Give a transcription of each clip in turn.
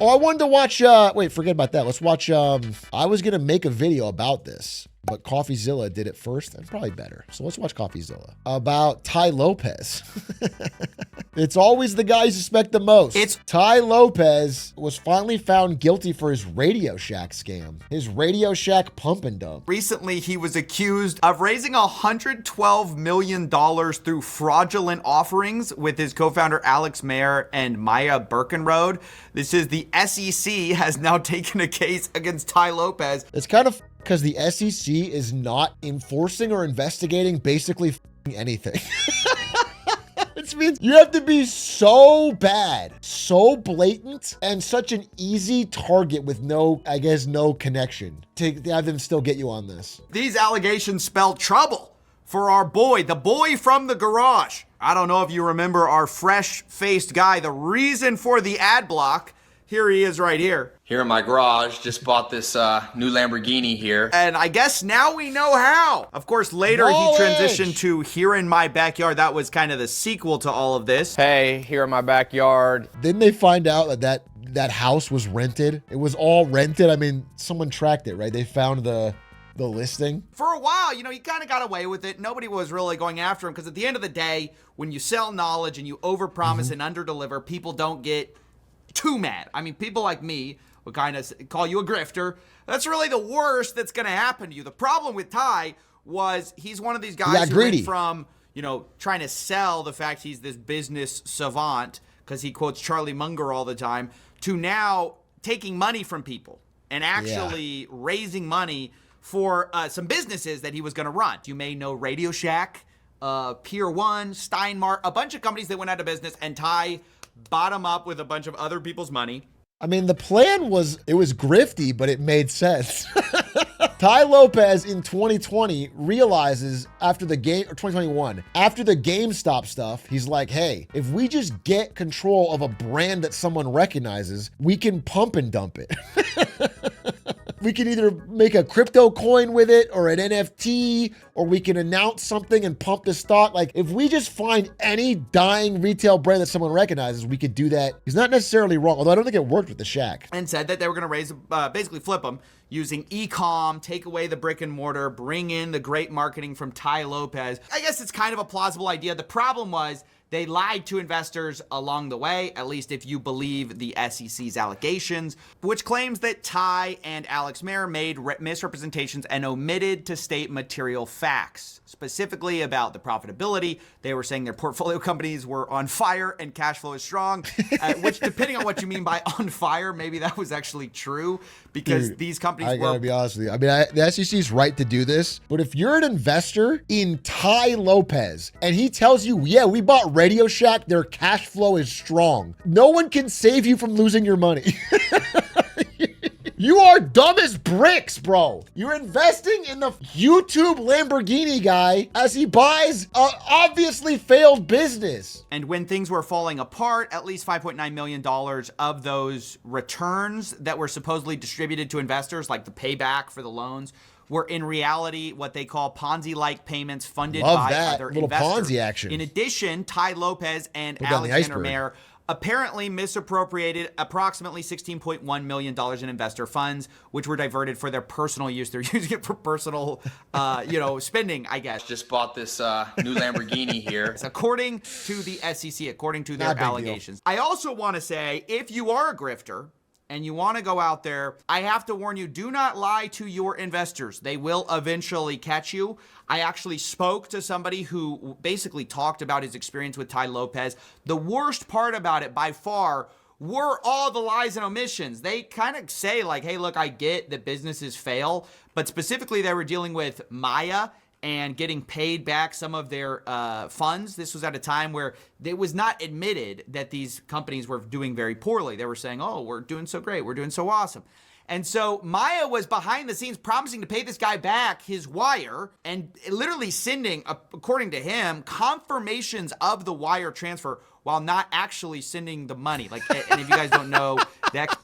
Oh, I wanted to watch, wait, forget about that. Let's watch, I was going to make a video about this, but CoffeeZilla did it first. That's probably better. So let's watch CoffeeZilla about Tai Lopez. It's always the guys you suspect the most. Tai Lopez was finally found guilty for his Radio Shack scam, his Radio Shack pump and dump. Recently, he was accused of raising $112 million through fraudulent offerings with his co-founder Alex Mayer and Maya Birkenrode. This is the SEC has now taken a case against Tai Lopez. It's kind of because the SEC is not enforcing or investigating basically anything. Which means you have to be so bad, so blatant, and such an easy target with no connection to have them still get you on this. These allegations spell trouble for our boy, the boy from the garage. I don't know if you remember our fresh-faced guy, the reason for the ad block. Here he is right here. Here in my garage, just bought this new Lamborghini here. And I guess now we know how. Of course, later he transitioned to Here in My Backyard. That was kind of the sequel to all of this. Hey, here in my backyard. Didn't they find out that house was rented? It was all rented. I mean, someone tracked it, right? They found the listing. For a while, he kind of got away with it. Nobody was really going after him because at the end of the day, when you sell knowledge and you overpromise and underdeliver, people don't get too mad. I mean, people like me would kind of call you a grifter. That's really the worst that's going to happen to you. The problem with Tai was he's one of these guys who went from, trying to sell the fact he's this business savant because he quotes Charlie Munger all the time, to now taking money from people and actually raising money for some businesses that he was going to run. You may know Radio Shack, Pier 1, Steinmart, a bunch of companies that went out of business, and Tai bought them up with a bunch of other people's money. I mean, the plan was grifty, but it made sense. Tai Lopez in 2020 realizes after the game, or 2021, after the GameStop stuff, he's like, hey, if we just get control of a brand that someone recognizes, we can pump and dump it. We can either make a crypto coin with it or an NFT, or we can announce something and pump the stock. Like, if we just find any dying retail brand that someone recognizes, we could do that. He's not necessarily wrong, although I don't think it worked with the Shack. And said that they were going to basically flip them using e-com, take away the brick and mortar, bring in the great marketing from Tai Lopez. I guess it's kind of a plausible idea. The problem was they lied to investors along the way, at least if you believe the SEC's allegations, which claims that Tai and Alex Mayer made misrepresentations and omitted to state material facts, specifically about the profitability. They were saying their portfolio companies were on fire and cash flow is strong, which, depending on what you mean by on fire, maybe that was actually true because these companies I gotta be honest with you. I mean, the SEC's right to do this, but if you're an investor in Tai Lopez and he tells you, yeah, we bought Radio Shack, their cash flow is strong, no one can save you from losing your money. You are dumb as bricks, bro. You're investing in the YouTube Lamborghini guy as he buys a obviously failed business. And when things were falling apart, at least $5.9 million of those returns that were supposedly distributed to investors, like the payback for the loans, were in reality what they call Ponzi-like payments funded by other investors. Ponzi action. In addition, Tai Lopez and Alexander Mayer apparently misappropriated approximately $16.1 million in investor funds, which were diverted for their personal use. They're using it for personal, spending, I guess. Just bought this new Lamborghini here. According to the SEC, according to their allegations. I also want to say, if you are a grifter and you want to go out there, I have to warn you, do not lie to your investors. They will eventually catch you. I actually spoke to somebody who basically talked about his experience with Tai Lopez. The worst part about it by far were all the lies and omissions. They kind of say like, hey, look, I get that businesses fail, but specifically they were dealing with Maya and getting paid back some of their funds. This was at a time where it was not admitted that these companies were doing very poorly. They were saying, oh, we're doing so great. We're doing so awesome. And so Maya was behind the scenes promising to pay this guy back his wire and literally sending, according to him, confirmations of the wire transfer while not actually sending the money. Like, and if you guys don't know, that...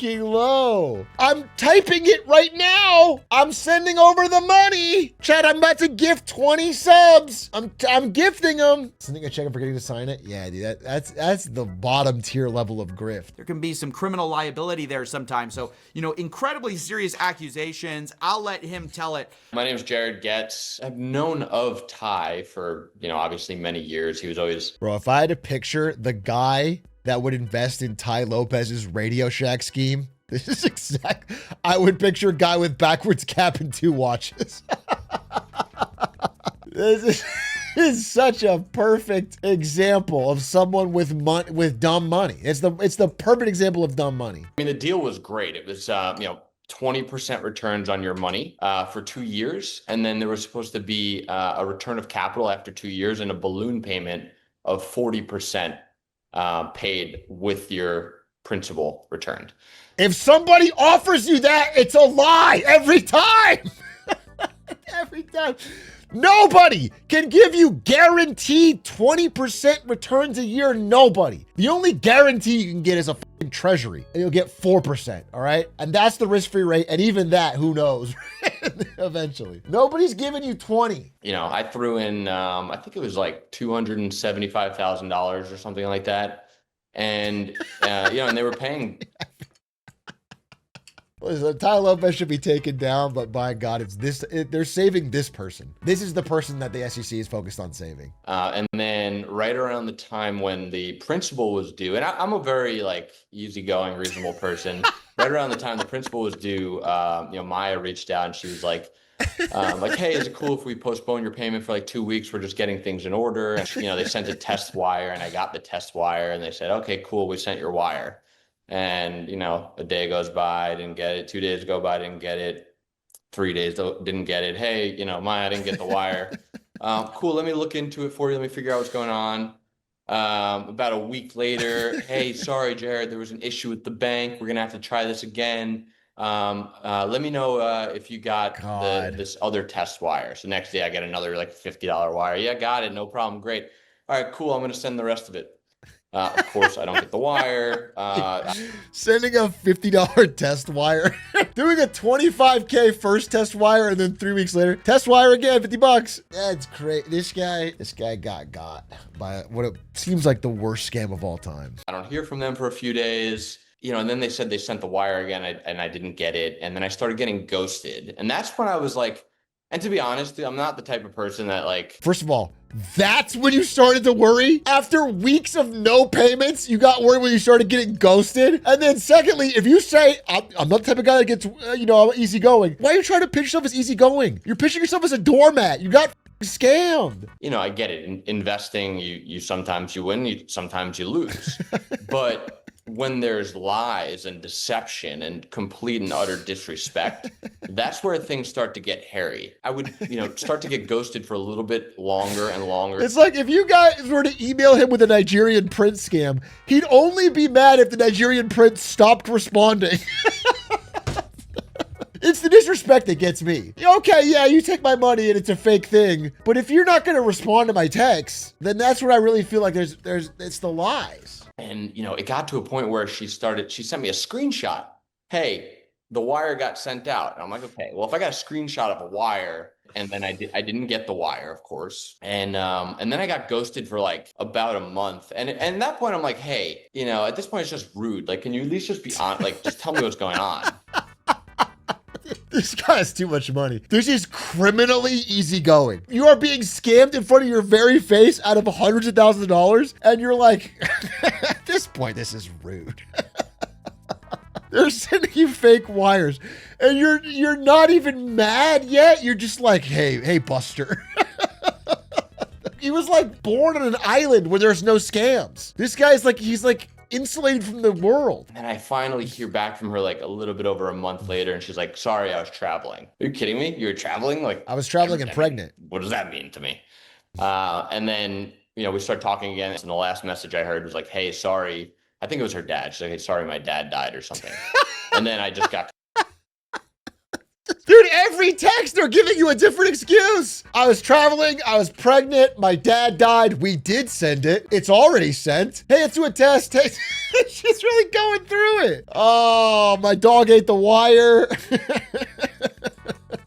low. I'm typing it right now. I'm sending over the money. Chad, I'm about to gift 20 subs. I'm gifting them. Sending a check and forgetting to sign it. Yeah, dude, that's the bottom tier level of grift. There can be some criminal liability there sometimes. So, incredibly serious accusations. I'll let him tell it. My name is Jared Getz. I've known of Tai for, obviously many years. He was always... Bro, if I had to picture the guy that would invest in Tai Lopez's Radio Shack scheme, this is exact. I would picture a guy with backwards cap and 2 watches. This is such a perfect example of someone with dumb money. It's the perfect example of dumb money. I mean, the deal was great. It was, 20% returns on your money for 2 years. And then there was supposed to be a return of capital after 2 years and a balloon payment of 40% paid with your principal returned. If somebody offers you that, it's a lie every time. Every time. Nobody can give you guaranteed 20% returns a year. Nobody. The only guarantee you can get is a fucking treasury, and you'll get 4%. All right. And that's the risk-free rate. And even that, who knows? Eventually. Nobody's giving you 20. I threw in, I think it was like $275,000 or something like that. And, and they were paying. Listen, Tai Lopez should be taken down, but by God, they're saving this person. This is the person that the SEC is focused on saving. And then right around the time when the principal was due, and I'm a very easygoing, reasonable person. Right around the time the principal was due, Maya reached out and she was like, hey, is it cool if we postpone your payment for 2 weeks? We're just getting things in order. And, they sent a test wire and I got the test wire and they said, okay, cool. We sent your wire. And, a day goes by, I didn't get it. 2 days go by, I didn't get it. 3 days, didn't get it. Hey, Maya, I didn't get the wire. Cool, let me look into it for you. Let me figure out what's going on. About a week later, hey, sorry, Jared, there was an issue with the bank. We're going to have to try this again. Let me know if you got this other test wire. So next day I get another $50 wire. Yeah, got it. No problem. Great. All right, cool. I'm going to send the rest of it. Of course, I don't get the wire. Sending a $50 test wire, doing a $25K first test wire, and then 3 weeks later, test wire again, $50. That's great. This guy got by what it seems like the worst scam of all time. I don't hear from them for a few days. And then they said they sent the wire again, and I didn't get it. And then I started getting ghosted. And that's when I was like, and to be honest, I'm not the type of person that First of all, that's when you started to worry? After weeks of no payments, you got worried when you started getting ghosted? And then secondly, if you say, I'm not the type of guy that gets, I'm easygoing, why are you trying to pitch yourself as easygoing? You're pitching yourself as a doormat. You got scammed. I get it. Investing, you sometimes you win, sometimes you lose. But when there's lies and deception and complete and utter disrespect, that's where things start to get hairy. I would, start to get ghosted for a little bit longer and longer. It's like if you guys were to email him with a Nigerian prince scam, he'd only be mad if the Nigerian prince stopped responding. It's the disrespect that gets me. Okay, yeah, you take my money and it's a fake thing, but if you're not going to respond to my texts, then that's where I really feel like it's the lies. And, it got to a point where she sent me a screenshot. Hey, the wire got sent out. And I'm like, okay, well, if I got a screenshot of a wire and then I didn't get the wire, of course. And then I got ghosted for about a month. And at that point, I'm like, hey, at this point, it's just rude. Can you at least just be on, just tell me what's going on? This guy has too much money. This is criminally easygoing. You are being scammed in front of your very face out of hundreds of thousands of dollars. And you're like, at this point, this is rude. They're sending you fake wires and you're not even mad yet. You're just like, hey, Buster. He was born on an island where there's no scams. This guy's he's insulated from the world. And I finally hear back from her a little bit over a month later, and she's like, sorry, I was traveling. Are you kidding me? You were traveling? I was traveling and pregnant. What does that mean to me? And then, we start talking again. And the last message I heard was hey, sorry. I think it was her dad. She's like, hey, sorry, my dad died or something. And then I just got... Dude, every text, they're giving you a different excuse. I was traveling. I was pregnant. My dad died. We did send it. It's already sent. Hey, let's do a test. Hey, she's really going through it. Oh, my dog ate the wire.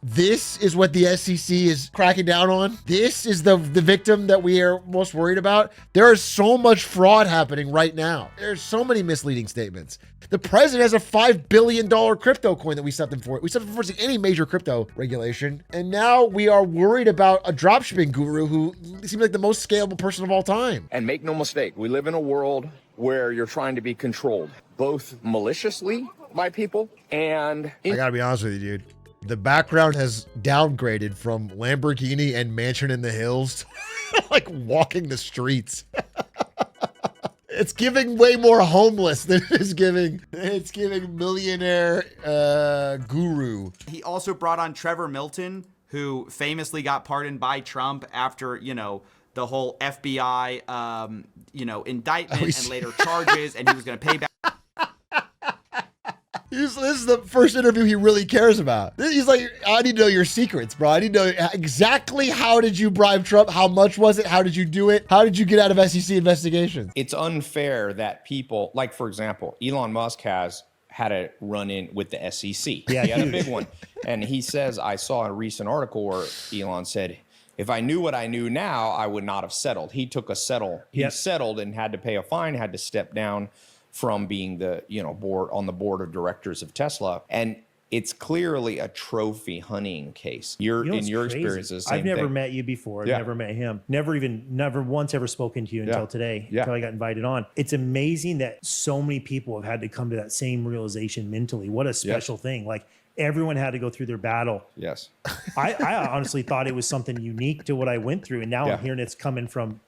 This is what the SEC is cracking down on. This is the victim that we are most worried about. There is so much fraud happening right now. There's so many misleading statements. The president has a $5 billion crypto coin that we stopped him for. We stopped him for any major crypto regulation. And now we are worried about a dropshipping guru who seems like the most scalable person of all time. And make no mistake, we live in a world where you're trying to be controlled, both maliciously by people and... I gotta be honest with you, dude. The background has downgraded from Lamborghini and Mansion in the Hills to like walking the streets. It's giving way more homeless than it's giving millionaire guru. He also brought on Trevor Milton, who famously got pardoned by Trump after, the whole FBI, indictment and later charges, and he was going to pay back. This is the first interview he really cares about. He's like, I need to know your secrets, bro. I need to know exactly how did you bribe Trump? How much was it? How did you do it? How did you get out of SEC investigations? It's unfair that people, like, for example, Elon Musk has had a run-in with the SEC. Yeah, he had a big one. And he says, I saw a recent article where Elon said, if I knew what I knew now, I would not have settled. He took a settle. He settled and had to pay a fine, had to step down from being the board of directors of Tesla. And it's clearly a trophy hunting case. In your experiences, I've never met you before. I've never met him. Never once ever spoken to you until today, until I got invited on. It's amazing that so many people have had to come to that same realization mentally. What a special thing. Like, everyone had to go through their battle. Yes. I honestly thought it was something unique to what I went through. And now I'm hearing it's coming from...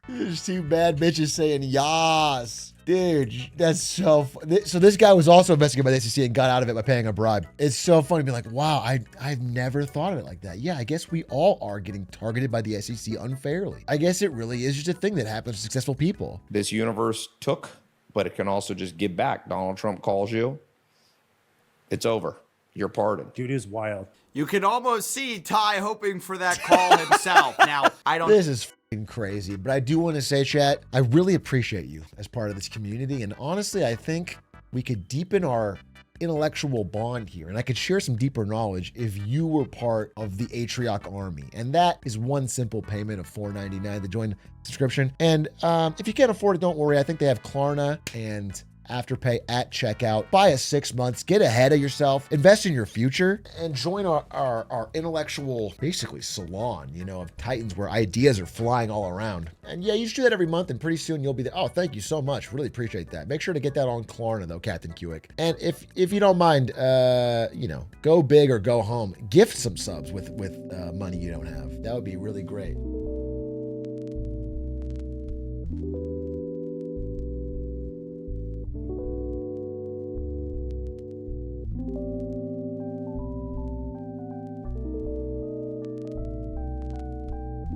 There's two bad bitches saying yas. Dude, that's so so this guy was also investigated by the SEC and got out of it by paying a bribe. It's so funny to be like, wow, I've never thought of it like that. Yeah, I guess we all are getting targeted by the SEC unfairly. I guess it really is just a thing that happens to successful people. This universe took, but it can also just give back. Donald Trump calls you. It's over. You're pardoned. Dude, is wild. You can almost see Ty hoping for that call himself. Now, I don't... This is crazy, but I do want to say, chat, I really appreciate you as part of this community. And honestly, I think we could deepen our intellectual bond here, and I could share some deeper knowledge if you were part of the Atrioc army. And that is one simple payment of $4.99 to join subscription. And if you can't afford it, don't worry. I think they have Klarna and Afterpay at checkout. Buy a 6 months, get ahead of yourself, invest in your future, and join our intellectual, basically, salon, of Titans where ideas are flying all around. And yeah, you should do that every month, and pretty soon you'll be there. Oh, thank you so much. Really appreciate that. Make sure to get that on Klarna, though, Captain Kuick. And if you don't mind, go big or go home. Gift some subs with money you don't have. That would be really great.